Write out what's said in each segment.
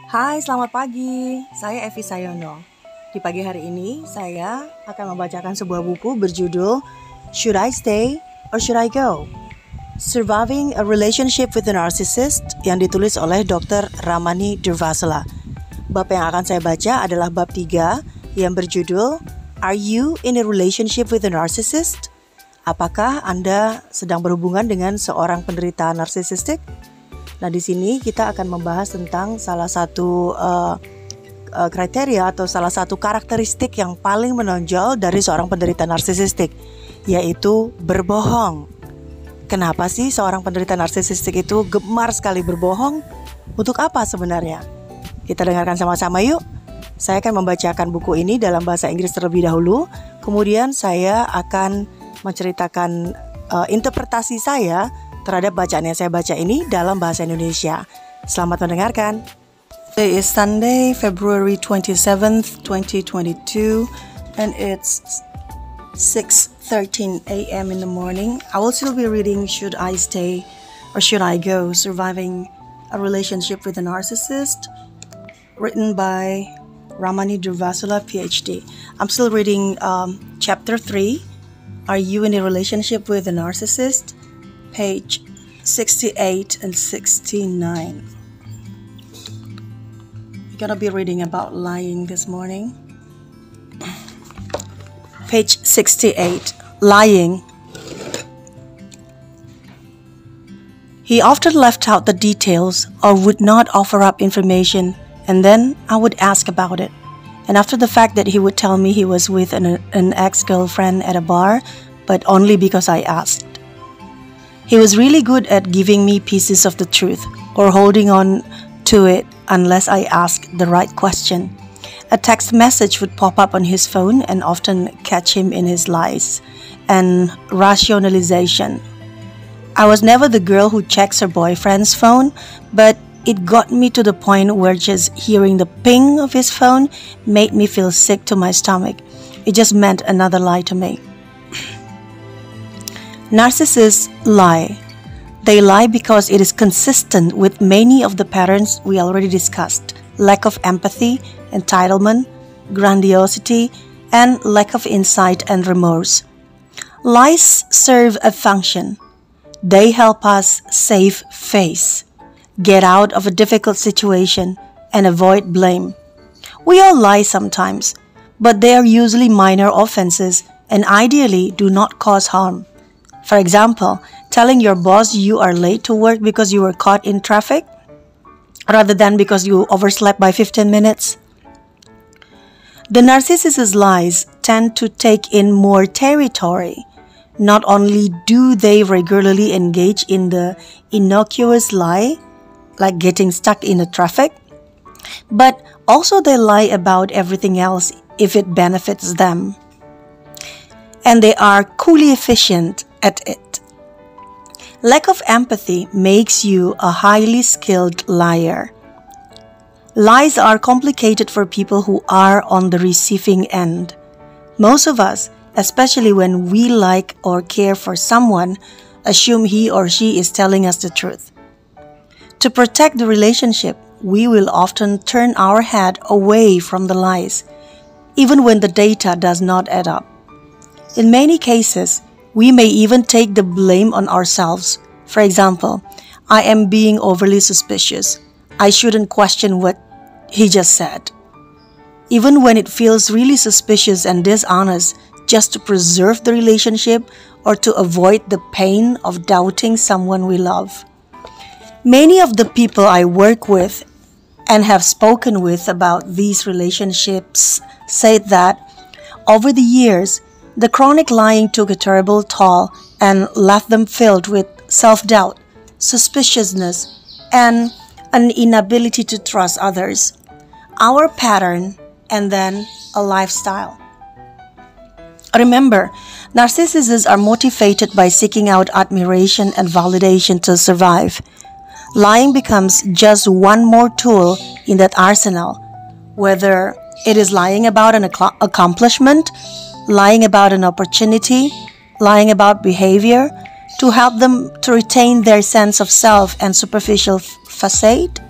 Hai, selamat pagi. Saya Evi Sayono. Di pagi hari ini, saya akan membacakan sebuah buku berjudul Should I Stay or Should I Go? Surviving a Relationship with a Narcissist yang ditulis oleh Dr. Ramani Durvasula. Bab yang akan saya baca adalah bab 3 yang berjudul Are you in a relationship with a narcissist? Apakah Anda sedang berhubungan dengan seorang penderita narsisistik? Nah, di sini kita akan membahas tentang salah satu kriteria atau salah satu karakteristik yang paling menonjol dari seorang penderita narsisistik, yaitu berbohong. Kenapa sih seorang penderita narsisistik itu gemar sekali berbohong? Untuk apa sebenarnya? Kita dengarkan sama-sama yuk. Saya akan membacakan buku ini dalam bahasa Inggris terlebih dahulu. Kemudian saya akan menceritakan interpretasi saya terhadap bacaan yang saya baca ini dalam bahasa Indonesia. Selamat mendengarkan. Today is Sunday, February 27th, 2022, and it's 6:13 a.m. in the morning. I will still be reading Should I Stay or Should I Go? Surviving a Relationship with a Narcissist, written by Ramani Durvasula, PhD. I'm still reading chapter 3, Are You in a Relationship with a Narcissist? Page 68 and 69. We're gonna be reading about lying this morning. Page 68, Lying. He often left out the details or would not offer up information, and then I would ask about it. And after the fact that he would tell me he was with an ex-girlfriend at a bar, but only because I asked. He was really good at giving me pieces of the truth or holding on to it unless I asked the right question. A text message would pop up on his phone and often catch him in his lies and rationalization. I was never the girl who checks her boyfriend's phone, but it got me to the point where just hearing the ping of his phone made me feel sick to my stomach. It just meant another lie to me. Narcissists lie. They lie because it is consistent with many of the patterns we already discussed: lack of empathy, entitlement, grandiosity, and lack of insight and remorse. Lies serve a function. They help us save face, get out of a difficult situation, and avoid blame. We all lie sometimes, but they are usually minor offenses and ideally do not cause harm. For example, telling your boss you are late to work because you were caught in traffic, rather than because you overslept by 15 minutes. The narcissist's lies tend to take in more territory. Not only do they regularly engage in the innocuous lie, like getting stuck in the traffic, but also they lie about everything else if it benefits them. And they are coolly efficient at it. Lack of empathy makes you a highly skilled liar. Lies are complicated for people who are on the receiving end. Most of us, especially when we like or care for someone, assume he or she is telling us the truth. To protect the relationship, we will often turn our head away from the lies, even when the data does not add up. In many cases, we may even take the blame on ourselves. For example, I am being overly suspicious. I shouldn't question what he just said. Even when it feels really suspicious and dishonest, just to preserve the relationship or to avoid the pain of doubting someone we love. Many of the people I work with and have spoken with about these relationships say that over the years, the chronic lying took a terrible toll and left them filled with self-doubt, suspiciousness, and an inability to trust others. Our pattern and then a lifestyle. Remember, narcissists are motivated by seeking out admiration and validation to survive. Lying becomes just one more tool in that arsenal, whether it is lying about an accomplishment, lying about an opportunity, lying about behavior, to help them to retain their sense of self and superficial facade.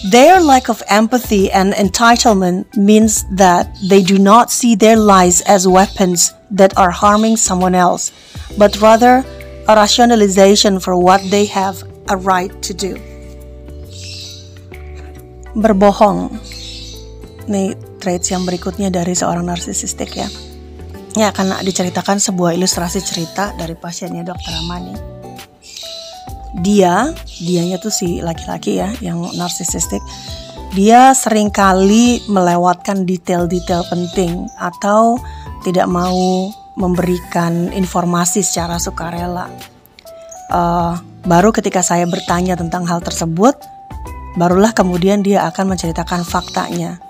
Their lack of empathy and entitlement means that they do not see their lies as weapons that are harming someone else, but rather a rationalization for what they have a right to do. Berbohong. Ini traits yang berikutnya dari seorang narsisistik ya. Ini akan diceritakan sebuah ilustrasi cerita dari pasiennya Dr. Ramani. Dianya tuh si laki-laki ya yang narsisistik. Dia seringkali melewatkan detail-detail penting atau tidak mau memberikan informasi secara sukarela. Baru ketika saya bertanya tentang hal tersebut, barulah kemudian dia akan menceritakan faktanya.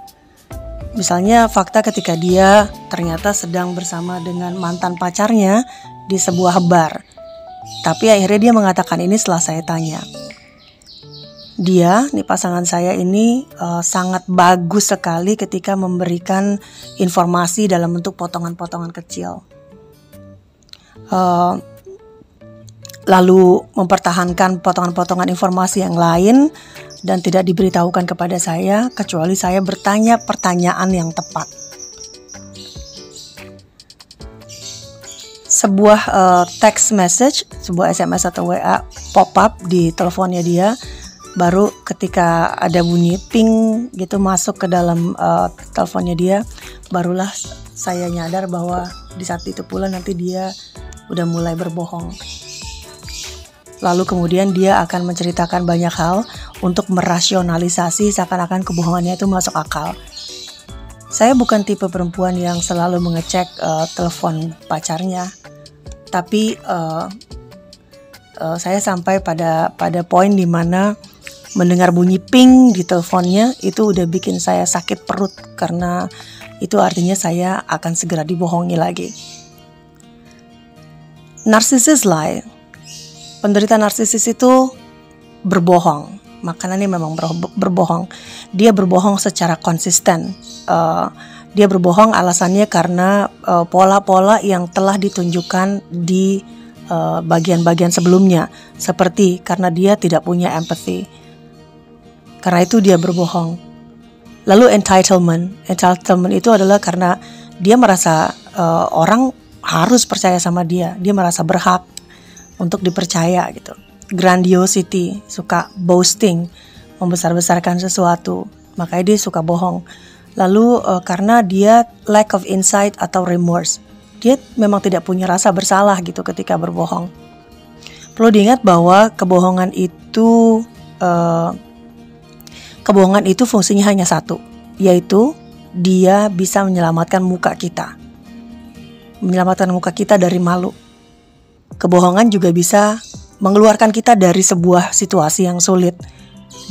Misalnya fakta ketika dia ternyata sedang bersama dengan mantan pacarnya di sebuah bar. Tapi akhirnya dia mengatakan ini setelah saya tanya. Pasangan saya ini sangat bagus sekali ketika memberikan informasi dalam bentuk potongan-potongan kecil. Lalu mempertahankan potongan-potongan informasi yang lain dan tidak diberitahukan kepada saya kecuali saya bertanya pertanyaan yang tepat. Sebuah text message, sebuah SMS atau WA pop up di teleponnya dia, baru ketika ada bunyi ping gitu masuk ke dalam teleponnya dia, barulah saya nyadar bahwa di saat itu pula nanti dia udah mulai berbohong. Lalu kemudian dia akan menceritakan banyak hal untuk merasionalisasi seakan-akan kebohongannya itu masuk akal. Saya bukan tipe perempuan yang selalu mengecek telepon pacarnya, tapi saya sampai pada poin di mana mendengar bunyi ping di teleponnya itu udah bikin saya sakit perut karena itu artinya saya akan segera dibohongi lagi. Narcissist lie. Penderita narsisis itu berbohong. Makanya ini memang berbohong. Dia berbohong secara konsisten. Dia berbohong alasannya karena pola-pola yang telah ditunjukkan di bagian-bagian sebelumnya, seperti karena dia tidak punya empathy. Karena itu dia berbohong. Lalu entitlement itu adalah karena dia merasa orang harus percaya sama dia. Dia merasa berhak untuk dipercaya gitu. Grandiosity, suka boasting, membesar-besarkan sesuatu, makanya dia suka bohong. Lalu karena dia lack of insight atau remorse, dia memang tidak punya rasa bersalah gitu ketika berbohong. Perlu diingat bahwa kebohongan itu fungsinya hanya satu, yaitu dia bisa menyelamatkan muka kita dari malu. Kebohongan juga bisa mengeluarkan kita dari sebuah situasi yang sulit.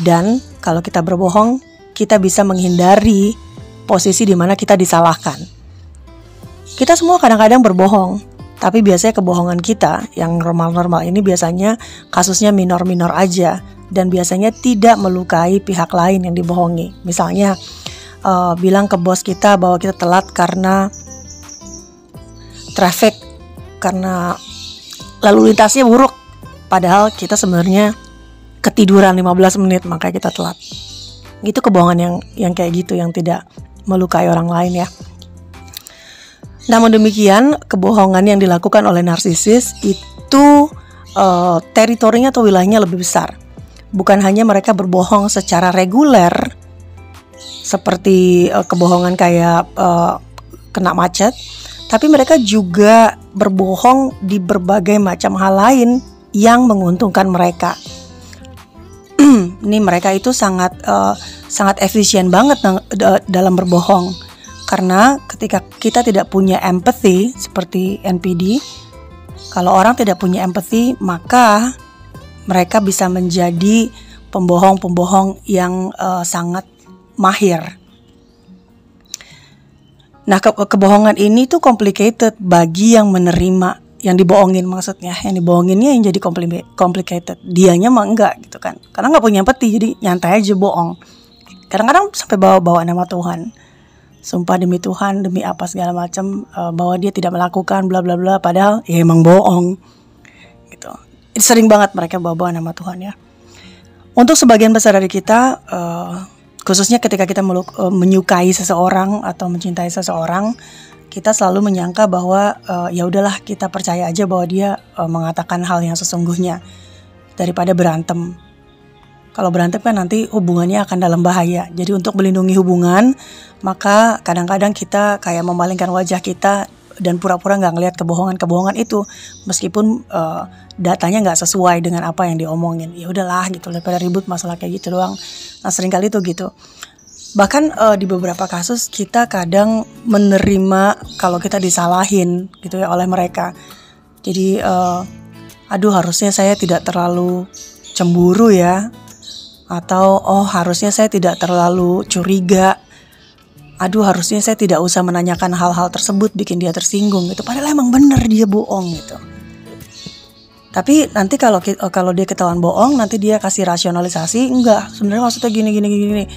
Dan kalau kita berbohong, kita bisa menghindari posisi di mana kita disalahkan. Kita semua kadang-kadang berbohong, tapi biasanya kebohongan kita yang normal-normal ini biasanya kasusnya minor-minor aja dan biasanya tidak melukai pihak lain yang dibohongi. Misalnya bilang ke bos kita bahwa kita telat karena traffic, karena lalu lintasnya buruk, padahal kita sebenarnya ketiduran 15 menit makanya kita telat. Itu kebohongan yang kayak gitu, yang tidak melukai orang lain ya. Namun demikian, kebohongan yang dilakukan oleh narsisis itu teritorinya atau wilayahnya lebih besar. Bukan hanya mereka berbohong secara reguler, seperti kebohongan kayak kena macet, tapi mereka juga berbohong di berbagai macam hal lain yang menguntungkan mereka. Ini mereka itu sangat efisien banget dalam berbohong. Karena ketika kita tidak punya empathy seperti NPD, kalau orang tidak punya empathy, maka mereka bisa menjadi pembohong-pembohong yang sangat mahir. Nah, kebohongan ini tuh complicated bagi yang menerima, yang dibohongin maksudnya. Yang dibohonginnya yang jadi complicated. Dianya mah enggak gitu kan. Karena enggak punya empati, jadi nyantai aja bohong. Kadang-kadang sampai bawa-bawa nama Tuhan. Sumpah demi Tuhan, demi apa segala macam, bahwa dia tidak melakukan bla bla bla, padahal ya emang bohong. Gitu. Sering banget mereka bawa-bawa nama Tuhan ya. Untuk sebagian besar dari kita, khususnya ketika kita menyukai seseorang atau mencintai seseorang, kita selalu menyangka bahwa ya udahlah, kita percaya aja bahwa dia mengatakan hal yang sesungguhnya daripada berantem. Kalau berantem kan nanti hubungannya akan dalam bahaya. Jadi untuk melindungi hubungan, maka kadang-kadang kita kayak memalingkan wajah kita dan pura-pura nggak ngelihat kebohongan itu, meskipun datanya nggak sesuai dengan apa yang diomongin. Ya udahlah gitu, daripada ribut masalah kayak gitu doang. Nah, seringkali itu gitu. Bahkan di beberapa kasus kita kadang menerima kalau kita disalahin gitu ya oleh mereka. Jadi aduh, harusnya saya tidak terlalu cemburu ya, atau oh harusnya saya tidak terlalu curiga. Aduh, harusnya saya tidak usah menanyakan hal-hal tersebut, bikin dia tersinggung gitu. Padahal emang bener dia bohong gitu. Tapi nanti kalau dia ketahuan bohong, nanti dia kasih rasionalisasi, enggak, sebenarnya maksudnya gini.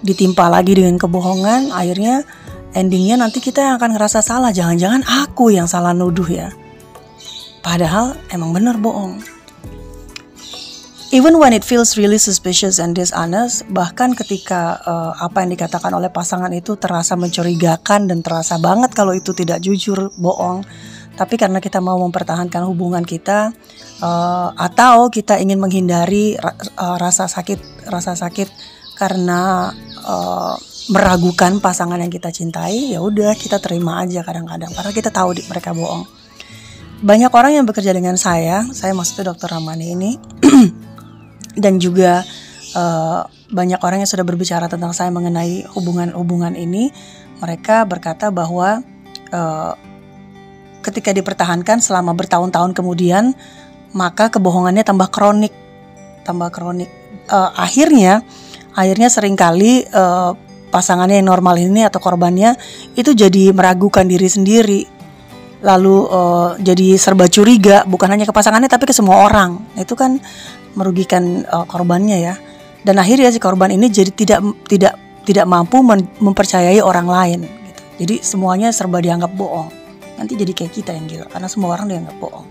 Ditimpa lagi dengan kebohongan, akhirnya endingnya nanti kita yang akan ngerasa salah. Jangan-jangan aku yang salah nuduh ya. Padahal emang bener bohong. Even when it feels really suspicious and dishonest, bahkan ketika apa yang dikatakan oleh pasangan itu terasa mencurigakan dan terasa banget kalau itu tidak jujur, bohong. Tapi karena kita mau mempertahankan hubungan kita, atau kita ingin menghindari rasa sakit karena meragukan pasangan yang kita cintai, ya udah kita terima aja kadang-kadang karena kita tahu mereka bohong. Banyak orang yang bekerja dengan saya maksudnya Dr. Ramani ini. Dan juga banyak orang yang sudah berbicara tentang saya mengenai hubungan ini. Mereka berkata bahwa ketika dipertahankan selama bertahun-tahun kemudian, maka kebohongannya tambah kronik. Akhirnya seringkali pasangannya yang normal ini atau korbannya itu jadi meragukan diri sendiri. Lalu jadi serba curiga, bukan hanya ke pasangannya tapi ke semua orang. Itu kan merugikan korbannya ya. Dan akhirnya si korban ini jadi tidak mampu mempercayai orang lain gitu. Jadi semuanya serba dianggap bohong. Nanti jadi kayak kita yang gila, karena semua orang dianggap bohong.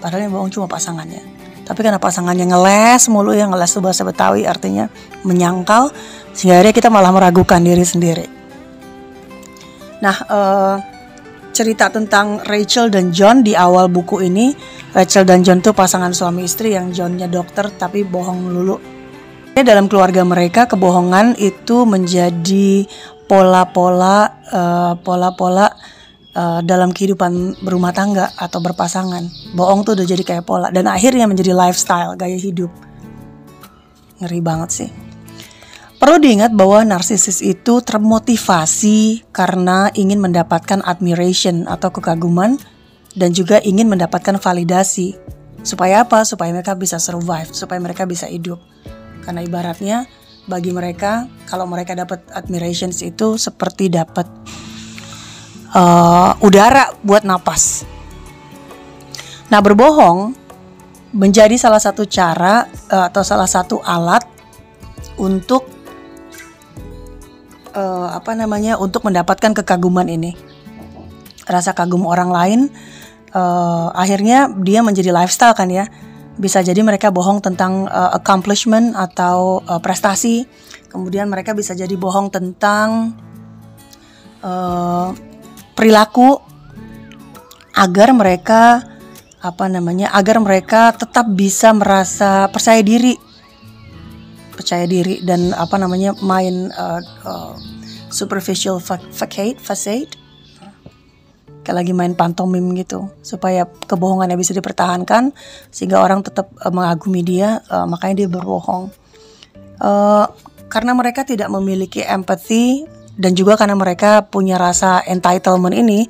Padahal yang bohong cuma pasangannya. Tapi karena pasangannya ngeles mulu ya, ngeles itu bahasa Betawi artinya menyangkal, sehingga akhirnya kita malah meragukan diri sendiri. Nah, cerita tentang Rachel dan John di awal buku ini. Rachel dan John tuh pasangan suami istri yang Johnnya dokter tapi bohong melulu. Dalam keluarga mereka kebohongan itu menjadi pola-pola dalam kehidupan berumah tangga atau berpasangan. Bohong tuh udah jadi kayak pola dan akhirnya menjadi lifestyle, gaya hidup. Ngeri banget sih. Perlu diingat bahwa narsisis itu termotivasi karena ingin mendapatkan admiration atau kekaguman dan juga ingin mendapatkan validasi. Supaya apa? Supaya mereka bisa survive, supaya mereka bisa hidup. Karena ibaratnya bagi mereka, kalau mereka dapat admirations itu seperti dapat udara buat napas. Nah, berbohong menjadi salah satu cara atau salah satu alat untuk untuk mendapatkan kekaguman ini, rasa kagum orang lain. Akhirnya dia menjadi lifestyle kan ya. Bisa jadi mereka bohong tentang accomplishment atau prestasi. Kemudian mereka bisa jadi bohong tentang perilaku agar mereka tetap bisa merasa percaya diri dan main superficial facade, kayak lagi main pantomim gitu, supaya kebohongannya bisa dipertahankan sehingga orang tetap mengagumi dia, makanya dia berbohong. Karena mereka tidak memiliki empathy dan juga karena mereka punya rasa entitlement ini.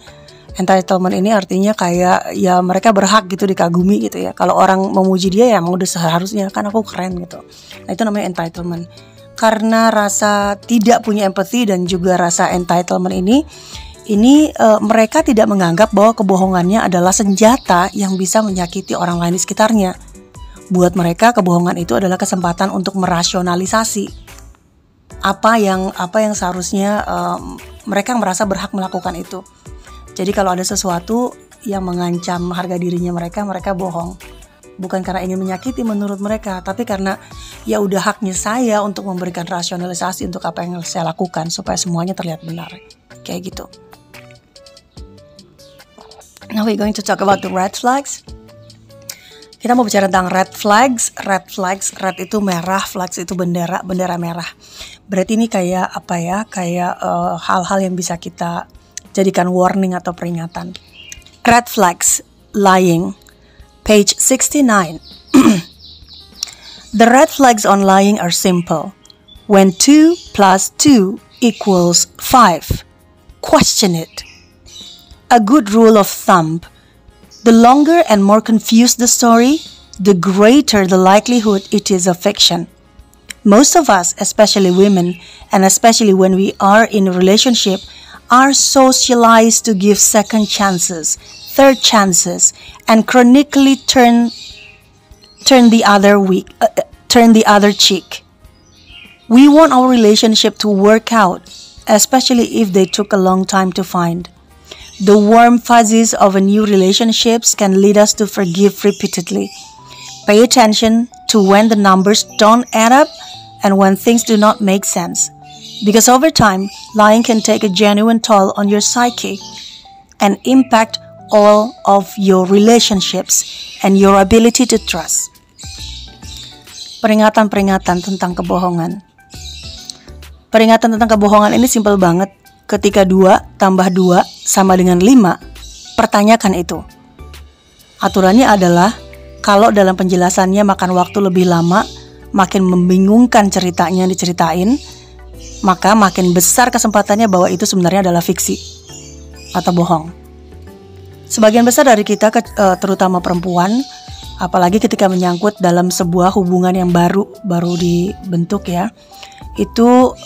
Entitlement ini artinya kayak ya mereka berhak gitu dikagumi gitu ya. Kalau orang memuji dia ya emang udah seharusnya, kan aku keren gitu. Nah, itu namanya entitlement. Karena rasa tidak punya empathy dan juga rasa entitlement ini mereka tidak menganggap bahwa kebohongannya adalah senjata yang bisa menyakiti orang lain di sekitarnya. Buat mereka kebohongan itu adalah kesempatan untuk merasionalisasi apa yang seharusnya mereka merasa berhak melakukan itu. Jadi kalau ada sesuatu yang mengancam harga dirinya mereka bohong bukan karena ingin menyakiti menurut mereka, tapi karena ya udah haknya saya untuk memberikan rasionalisasi untuk apa yang saya lakukan supaya semuanya terlihat benar. Kayak gitu. Now we're going to talk about the red flags. Kita mau bicara tentang red flags. Red flags, red itu merah, flags itu bendera merah. Berarti ini kayak apa ya? Kayak hal-hal yang bisa kita jadikan warning atau peringatan. Red flags, lying. Page 69. The red flags on lying are simple. When 2 plus 2 equals 5, question it. A good rule of thumb. The longer and more confused the story, the greater the likelihood it is a fiction. Most of us, especially women, and especially when we are in a relationship, are socialized to give second chances, third chances, and chronically turn the other cheek. We want our relationship to work out, especially if they took a long time to find. The warm fuzzies of a new relationships can lead us to forgive repeatedly. Pay attention to when the numbers don't add up and when things do not make sense. Because over time, lying can take a genuine toll on your psyche and impact all of your relationships and your ability to trust. Peringatan-peringatan tentang kebohongan. Peringatan tentang kebohongan ini simpel banget. Ketika 2 tambah 2 sama dengan 5, pertanyakan itu. Aturannya adalah, kalau dalam penjelasannya makan waktu lebih lama, makin membingungkan ceritanya yang diceritain, maka makin besar kesempatannya bahwa itu sebenarnya adalah fiksi atau bohong. Sebagian besar dari kita, terutama perempuan, apalagi ketika menyangkut dalam sebuah hubungan yang baru dibentuk ya, itu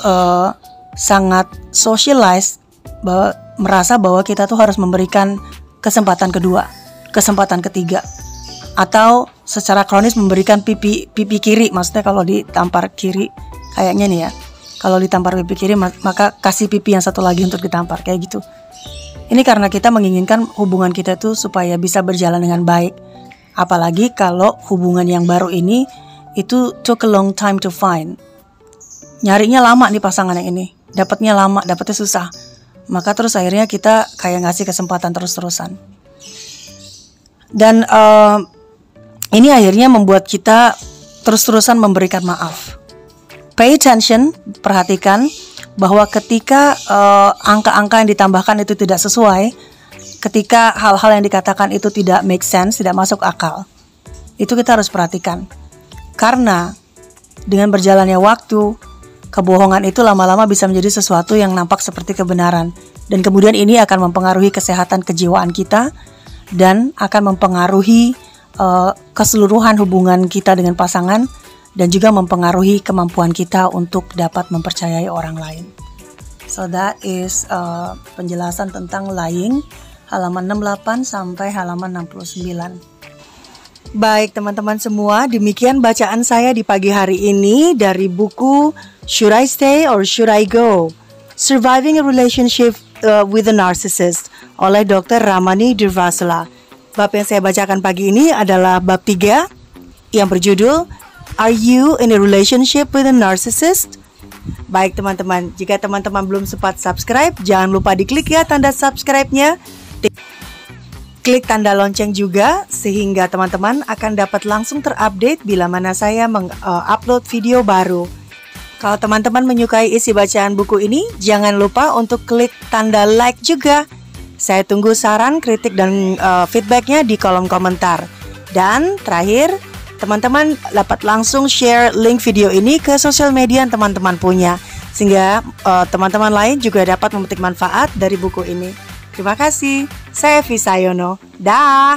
sangat socialized, merasa bahwa kita tuh harus memberikan kesempatan kedua, kesempatan ketiga, atau secara kronis memberikan pipi kiri. Maksudnya kalau ditampar kiri, kayaknya nih ya, kalau ditampar pipi kiri maka kasih pipi yang satu lagi untuk ditampar, kayak gitu. Ini karena kita menginginkan hubungan kita tuh supaya bisa berjalan dengan baik. Apalagi kalau hubungan yang baru ini itu took a long time to find. Nyarinya lama nih pasangan yang ini, dapatnya lama, dapatnya susah. Maka terus akhirnya kita kayak ngasih kesempatan terus-terusan. Dan ini akhirnya membuat kita terus-terusan memberikan maaf. Pay attention, perhatikan bahwa ketika angka-angka yang ditambahkan itu tidak sesuai, ketika hal-hal yang dikatakan itu tidak make sense, tidak masuk akal, itu kita harus perhatikan. Karena dengan berjalannya waktu, kebohongan itu lama-lama bisa menjadi sesuatu yang nampak seperti kebenaran. Dan kemudian ini akan mempengaruhi kesehatan kejiwaan kita dan akan mempengaruhi keseluruhan hubungan kita dengan pasangan, dan juga mempengaruhi kemampuan kita untuk dapat mempercayai orang lain. So that is penjelasan tentang lying, halaman 68 sampai halaman 69. Baik teman-teman semua, demikian bacaan saya di pagi hari ini dari buku Should I Stay or Should I Go? Surviving a Relationship with a Narcissist oleh Dr. Ramani Durvasula. Bab yang saya bacakan pagi ini adalah bab 3 yang berjudul Are You in a Relationship with a Narcissist? Baik teman-teman, jika teman-teman belum sempat subscribe, jangan lupa diklik ya tanda subscribe-nya. Klik tanda lonceng juga sehingga teman-teman akan dapat langsung terupdate bila mana saya mengupload video baru. Kalau teman-teman menyukai isi bacaan buku ini, jangan lupa untuk klik tanda like juga. Saya tunggu saran, kritik, dan feedbacknya di kolom komentar. Dan terakhir, teman-teman dapat langsung share link video ini ke sosial media yang teman-teman punya, sehingga teman-teman lain juga dapat memetik manfaat dari buku ini. Terima kasih. Saya Visayono. Dah.